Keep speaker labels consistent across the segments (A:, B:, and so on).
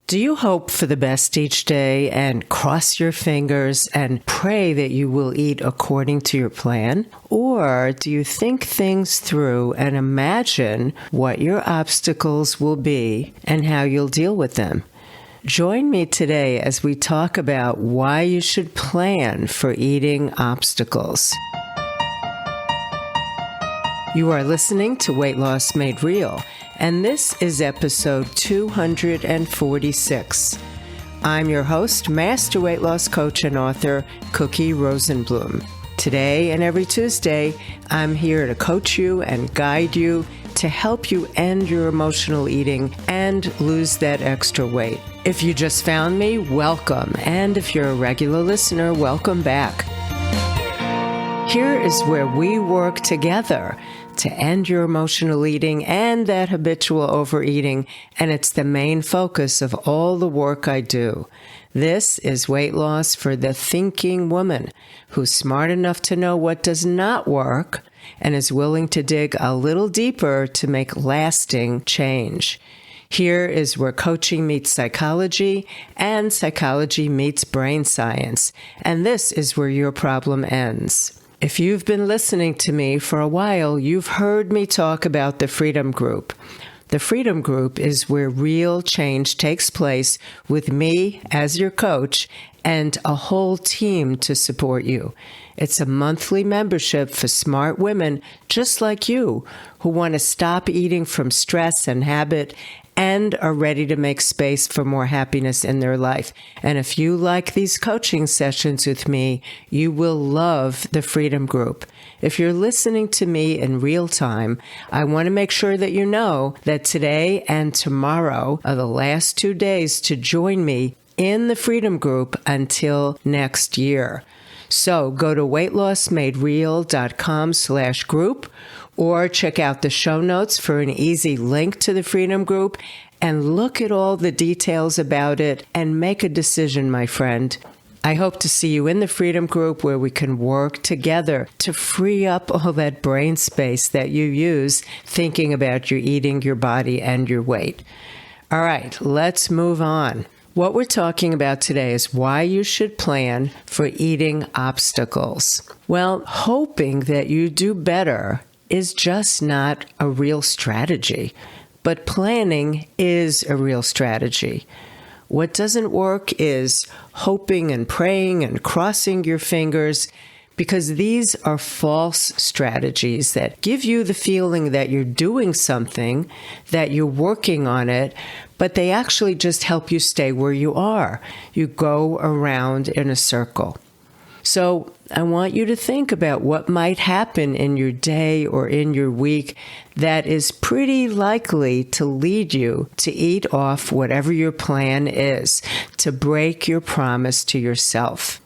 A: Do you hope for the best each day and cross your fingers and pray that you will eat according to your plan? Or do you think things through and imagine what your obstacles will be and how you'll deal with them? Join me today as we talk about why you should plan for eating obstacles. You are listening to Weight Loss Made Real, and this is episode 246. I'm your host, Master Weight Loss Coach and author, Cookie Rosenblum. Today and every Tuesday, I'm here to coach you and guide you to help you end your emotional eating and lose that extra weight. If you just found me, welcome. And if you're a regular listener, welcome back. Here is where we work together to end your emotional eating and that habitual overeating, and it's the main focus of all the work I do. This is weight loss for the thinking woman who's smart enough to know what does not work and is willing to dig a little deeper to make lasting change. Here is where coaching meets psychology and psychology meets brain science, and this is where your problem ends. If you've been listening to me for a while, you've heard me talk about the Freedom Group. The Freedom Group is where real change takes place with me as your coach and a whole team to support you. It's a monthly membership for smart women just like you who want to stop eating from stress and habit and are ready to make space for more happiness in their life. And if you like these coaching sessions with me, you will love the Freedom Group. If you're listening to me in real time, I want to make sure that you know that today and tomorrow are the last 2 days to join me in the Freedom Group until next year. So go to weightlossmadereal.com/group or check out the show notes for an easy link to the Freedom Group and look at all the details about it and make a decision, my friend. I hope to see you in the Freedom Group where we can work together to free up all that brain space that you use thinking about your eating, your body, and your weight. All right, let's move on. What we're talking about today is why you should plan for eating obstacles. Well, hoping that you do better is just not a real strategy, but planning is a real strategy. What doesn't work is hoping and praying and crossing your fingers, because these are false strategies that give you the feeling that you're doing something, that you're working on it, but they actually just help you stay where you are. You go around in a circle. So I want you to think about what might happen in your day or in your week that is pretty likely to lead you to eat off whatever your plan is, to break your promise to yourself.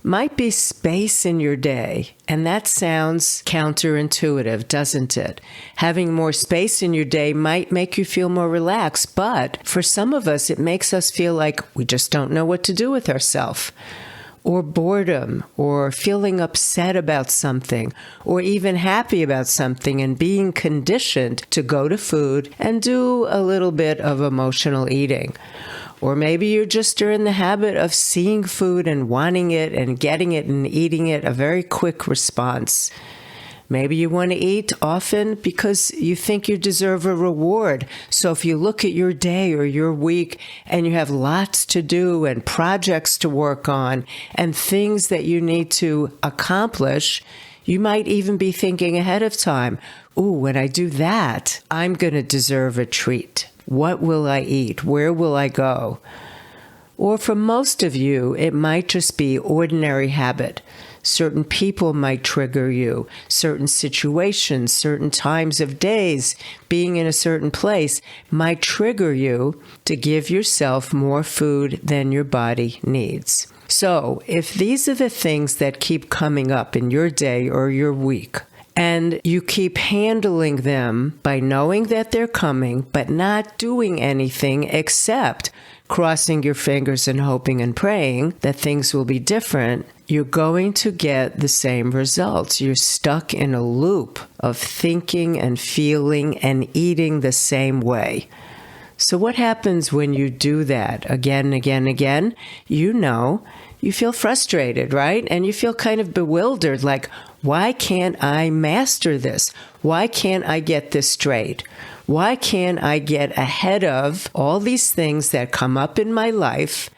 A: Might be space in your day, and that sounds counterintuitive, doesn't it? Having more space in your day might make you feel more relaxed, but for some of us, it makes us feel like we just don't know what to do with ourselves. Or boredom, or feeling upset about something, or even happy about something and being conditioned to go to food and do a little bit of emotional eating. Or maybe you just are in the habit of seeing food and wanting it and getting it and eating it, a very quick response. Maybe you want to eat often because you think you deserve a reward. So if you look at your day or your week and you have lots to do and projects to work on and things that you need to accomplish, you might even be thinking ahead of time, ooh, when I do that, I'm going to deserve a treat. What will I eat? Where will I go? Or for most of you, it might just be ordinary habit. Certain people might trigger you, certain situations, certain times of days, being in a certain place might trigger you to give yourself more food than your body needs. So if these are the things that keep coming up in your day or your week, and you keep handling them by knowing that they're coming, but not doing anything except crossing your fingers and hoping and praying that things will be different, you're going to get the same results. You're stuck in a loop of thinking and feeling and eating the same way. So what happens when you do that again and again and again? You feel frustrated, right? And you feel kind of bewildered, like, why can't I master this? Why can't I get this straight? Why can't I get ahead of all these things that come up in my life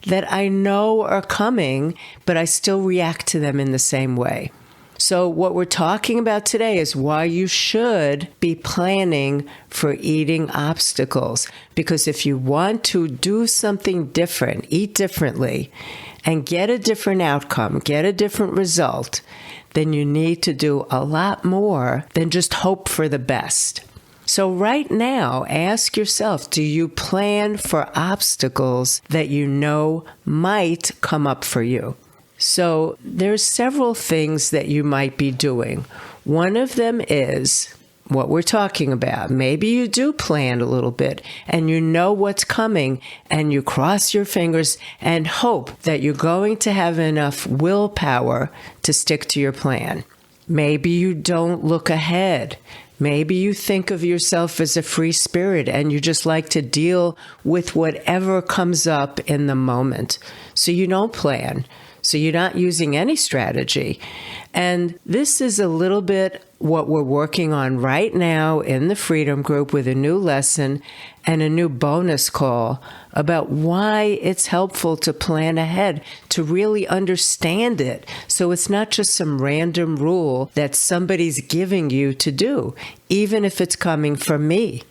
A: that I know are coming, but I still react to them in the same way? So what we're talking about today is why you should be planning for eating obstacles. Because if you want to do something different, eat differently, and get a different outcome, get a different result, then you need to do a lot more than just hope for the best. So right now, ask yourself, do you plan for obstacles that you know might come up for you? So there's several things that you might be doing. One of them is what we're talking about. Maybe you do plan a little bit and you know what's coming and you cross your fingers and hope that you're going to have enough willpower to stick to your plan. Maybe you don't look ahead. Maybe you think of yourself as a free spirit and you just like to deal with whatever comes up in the moment. So you don't plan. So you're not using any strategy. And this is a little bit what we're working on right now in the Freedom Group with a new lesson and a new bonus call about why it's helpful to plan ahead, to really understand it. So it's not just some random rule that somebody's giving you to do, even if it's coming from me.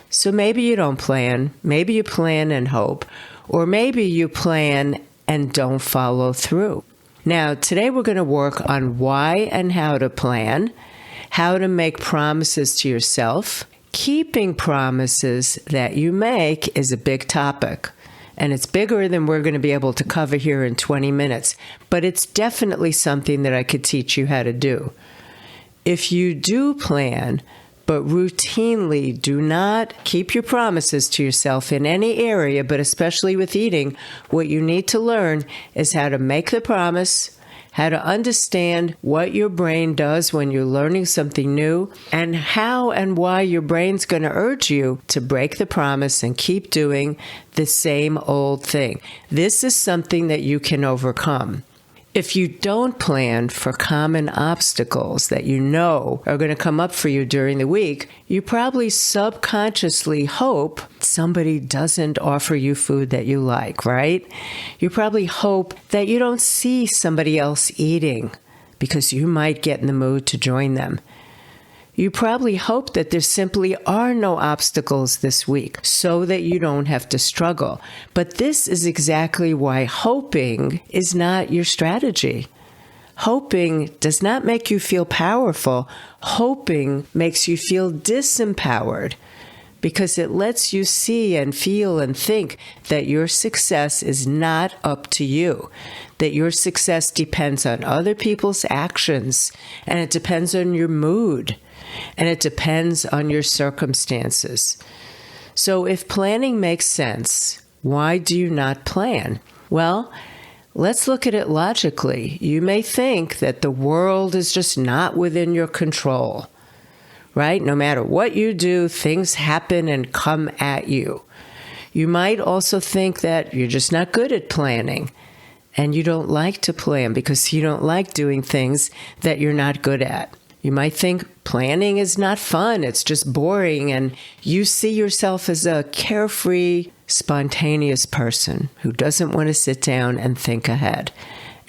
A: So maybe you don't plan, maybe you plan and hope, or maybe you plan and don't follow through. Now, today we're going to work on why and how to plan, how to make promises to yourself. Keeping promises that you make is a big topic, and it's bigger than we're going to be able to cover here in 20 minutes, but it's definitely something that I could teach you how to do. If you do plan, but routinely do not keep your promises to yourself in any area, but especially with eating, what you need to learn is how to make the promise, how to understand what your brain does when you're learning something new, and how and why your brain's going to urge you to break the promise and keep doing the same old thing. This is something that you can overcome. If you don't plan for common obstacles that you know are going to come up for you during the week, you probably subconsciously hope somebody doesn't offer you food that you like, right? You probably hope that you don't see somebody else eating because you might get in the mood to join them. You probably hope that there simply are no obstacles this week so that you don't have to struggle. But this is exactly why hoping is not your strategy. Hoping does not make you feel powerful. Hoping makes you feel disempowered because it lets you see and feel and think that your success is not up to you, that your success depends on other people's actions, and it depends on your mood. And it depends on your circumstances. So if planning makes sense, why do you not plan? Well, let's look at it logically. You may think that the world is just not within your control, right? No matter what you do, things happen and come at you. You might also think that you're just not good at planning and you don't like to plan because you don't like doing things that you're not good at. You might think planning is not fun, it's just boring, and you see yourself as a carefree, spontaneous person who doesn't want to sit down and think ahead.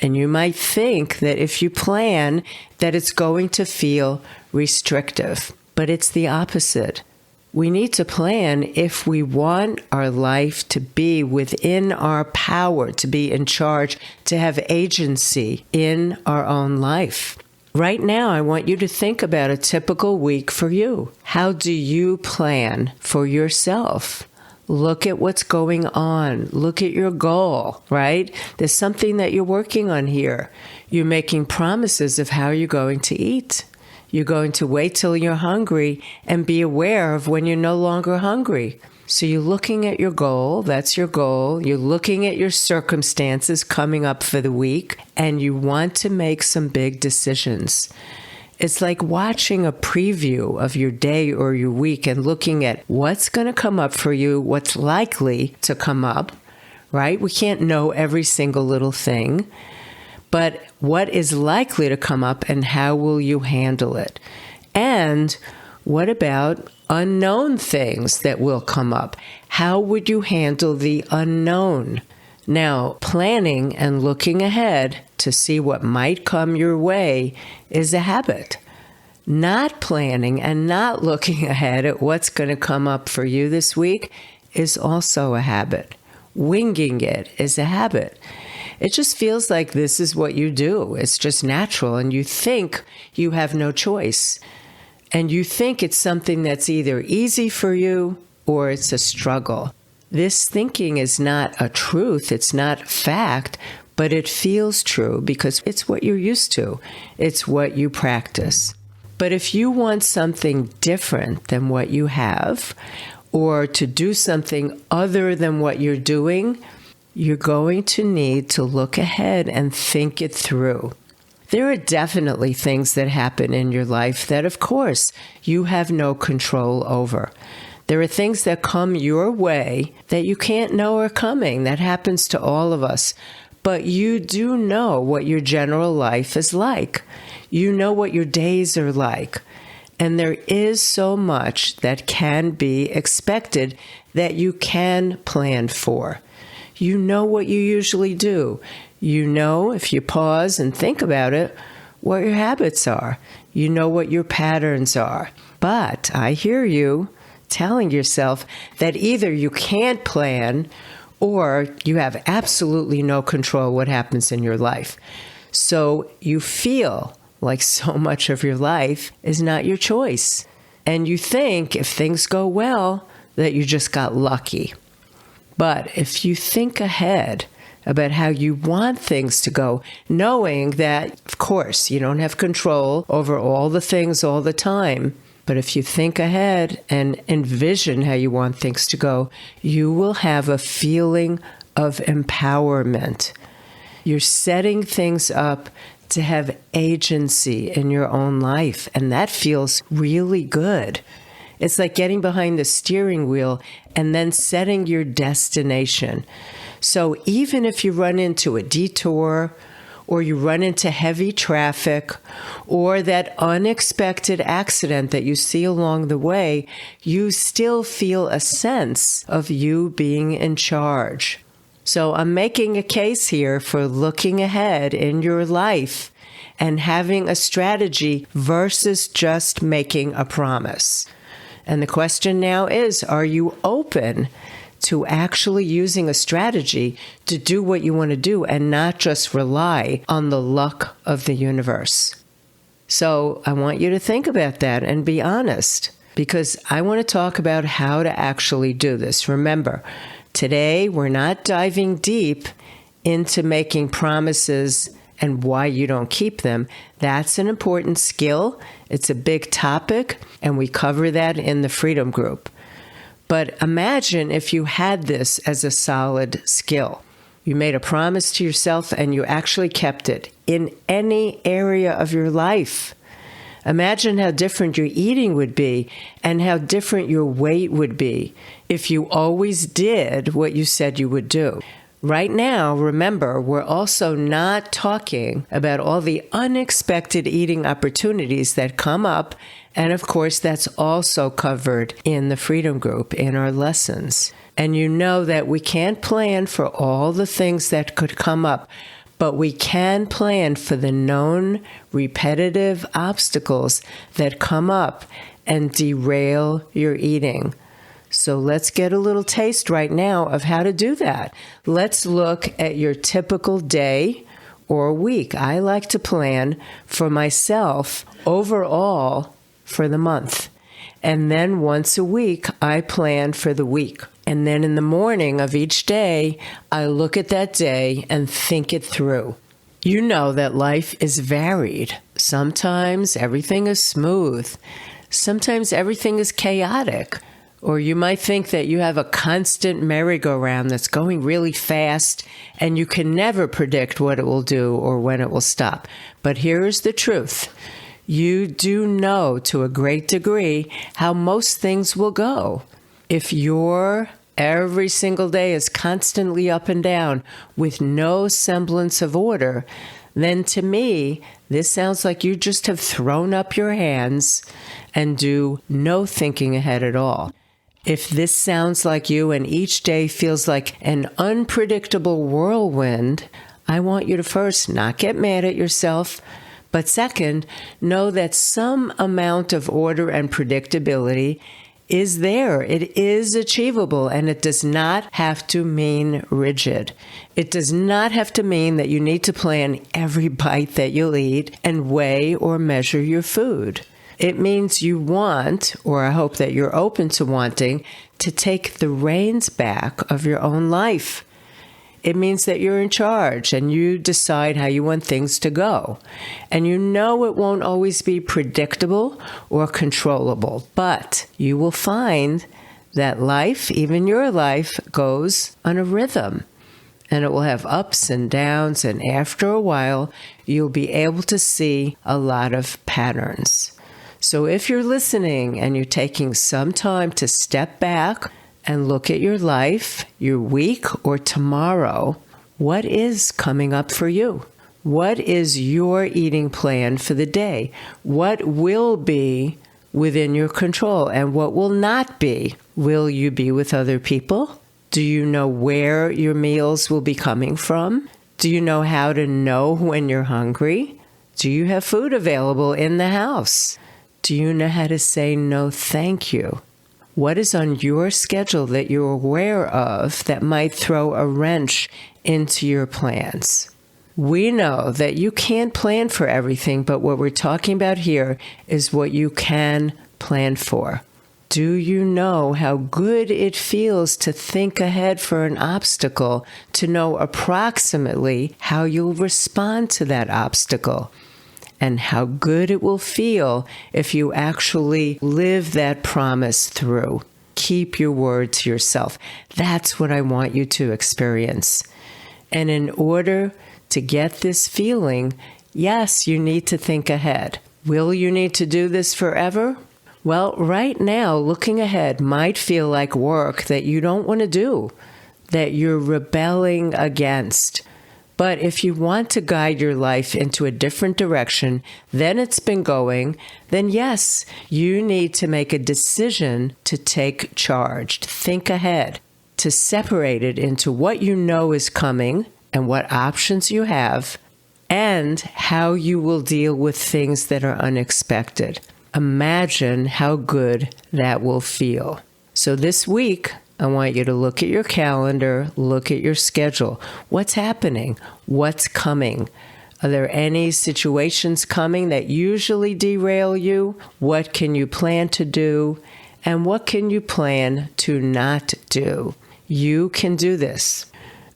A: And you might think that if you plan, that it's going to feel restrictive. But it's the opposite. We need to plan if we want our life to be within our power, to be in charge, to have agency in our own life. Right now, I want you to think about a typical week for you. How do you plan for yourself? Look at what's going on. Look at your goal, right? There's something that you're working on here. You're making promises of how you're going to eat. You're going to wait till you're hungry and be aware of when you're no longer hungry. So you're looking at your goal, that's your goal. You're looking at your circumstances coming up for the week, and you want to make some big decisions. It's like watching a preview of your day or your week and looking at what's going to come up for you, what's likely to come up, right? We can't know every single little thing, but what is likely to come up and how will you handle it? And what about unknown things that will come up? How would you handle the unknown? Now, planning and looking ahead to see what might come your way is a habit. Not planning and not looking ahead at what's going to come up for you this week is also a habit. Winging it is a habit. It just feels like this is what you do. It's just natural, and you think you have no choice. And you think it's something that's either easy for you or it's a struggle. This thinking is not a truth, it's not fact, but it feels true because it's what you're used to. It's what you practice. But if you want something different than what you have, or to do something other than what you're doing, you're going to need to look ahead and think it through. There are definitely things that happen in your life that, of course, you have no control over. There are things that come your way that you can't know are coming. That happens to all of us. But you do know what your general life is like. You know what your days are like. And there is so much that can be expected that you can plan for. You know what you usually do. You know, if you pause and think about it, what your habits are. You know what your patterns are. But I hear you telling yourself that either you can't plan or you have absolutely no control what happens in your life. So you feel like so much of your life is not your choice. And you think if things go well, that you just got lucky. But if you think ahead about how you want things to go, knowing that, of course, you don't have control over all the things all the time, but if you think ahead and envision how you want things to go, you will have a feeling of empowerment. You're setting things up to have agency in your own life, and that feels really good. It's like getting behind the steering wheel and then setting your destination. So even if you run into a detour, or you run into heavy traffic, or that unexpected accident that you see along the way, you still feel a sense of you being in charge. So I'm making a case here for looking ahead in your life and having a strategy versus just making a promise. And the question now is, are you open to actually using a strategy to do what you want to do and not just rely on the luck of the universe? So I want you to think about that and be honest, because I want to talk about how to actually do this. Remember, today we're not diving deep into making promises and why you don't keep them. That's an important skill. It's a big topic, and we cover that in the Freedom Group. But imagine if you had this as a solid skill. You made a promise to yourself and you actually kept it in any area of your life. Imagine how different your eating would be and how different your weight would be if you always did what you said you would do. Right now, remember, we're also not talking about all the unexpected eating opportunities that come up. And of course, that's also covered in the Freedom Group in our lessons. And you know that we can't plan for all the things that could come up, but we can plan for the known repetitive obstacles that come up and derail your eating. So let's get a little taste right now of how to do that. Let's look at your typical day or week. I like to plan for myself overall for the month. And then once a week, I plan for the week. And then in the morning of each day, I look at that day and think it through. You know that life is varied. Sometimes everything is smooth. Sometimes everything is chaotic. Or you might think that you have a constant merry-go-round that's going really fast and you can never predict what it will do or when it will stop. But here is the truth. You do know to a great degree how most things will go. If your every single day is constantly up and down with no semblance of order, then to me, this sounds like you just have thrown up your hands and do no thinking ahead at all. If this sounds like you and each day feels like an unpredictable whirlwind, I want you to first not get mad at yourself, but second, know that some amount of order and predictability is there. It is achievable, and it does not have to mean rigid. It does not have to mean that you need to plan every bite that you'll eat and weigh or measure your food. It means you want, or I hope that you're open to wanting, to take the reins back of your own life. It means that you're in charge and you decide how you want things to go. And you know it won't always be predictable or controllable, but you will find that life, even your life, goes on a rhythm. And it will have ups and downs, and after a while, you'll be able to see a lot of patterns. So if you're listening and you're taking some time to step back and look at your life, your week, or tomorrow, what is coming up for you? What is your eating plan for the day? What will be within your control and what will not be? Will you be with other people? Do you know where your meals will be coming from? Do you know how to know when you're hungry? Do you have food available in the house? Do you know how to say no, thank you? What is on your schedule that you're aware of that might throw a wrench into your plans? We know that you can't plan for everything, but what we're talking about here is what you can plan for. Do you know how good it feels to think ahead for an obstacle, to know approximately how you'll respond to that obstacle? And how good it will feel if you actually live that promise through. Keep your word to yourself. That's what I want you to experience. And in order to get this feeling, yes, you need to think ahead. Will you need to do this forever? Well, right now, looking ahead might feel like work that you don't want to do, that you're rebelling against. But if you want to guide your life into a different direction than it's been going, then yes, you need to make a decision to take charge, to think ahead, to separate it into what you know is coming and what options you have, and how you will deal with things that are unexpected. Imagine how good that will feel. So this week, I want you to look at your calendar, look at your schedule. What's happening? What's coming? Are there any situations coming that usually derail you? What can you plan to do? And what can you plan to not do? You can do this.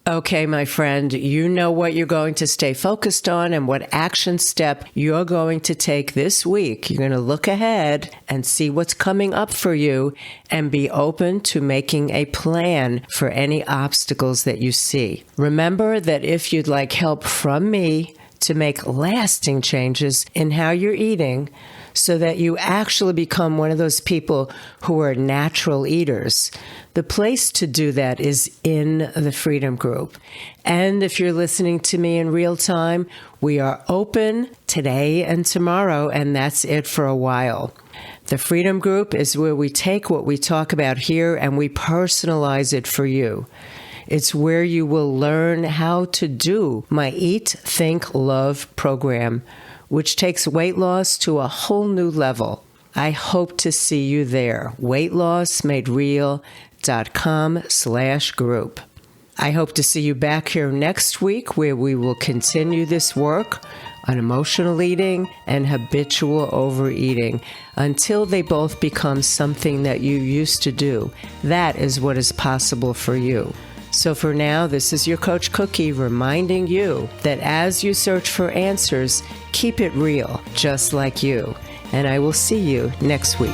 A: Okay, my friend, you know what you're going to stay focused on and what action step you're going to take this week. You're going to look ahead and see what's coming up for you and be open to making a plan for any obstacles that you see. Remember that if you'd like help from me to make lasting changes in how you're eating, so that you actually become one of those people who are natural eaters, the place to do that is in the Freedom Group. And if you're listening to me in real time, we are open today and tomorrow, and that's it for a while. The Freedom Group is where we take what we talk about here and we personalize it for you. It's where you will learn how to do my Eat, Think, Love program, which takes weight loss to a whole new level. I hope to see you there. weightlossmadereal.com/group. I hope to see you back here next week where we will continue this work on emotional eating and habitual overeating until they both become something that you used to do. That is what is possible for you. So for now, this is your Coach Cookie reminding you that as you search for answers, keep it real, just like you. And I will see you next week.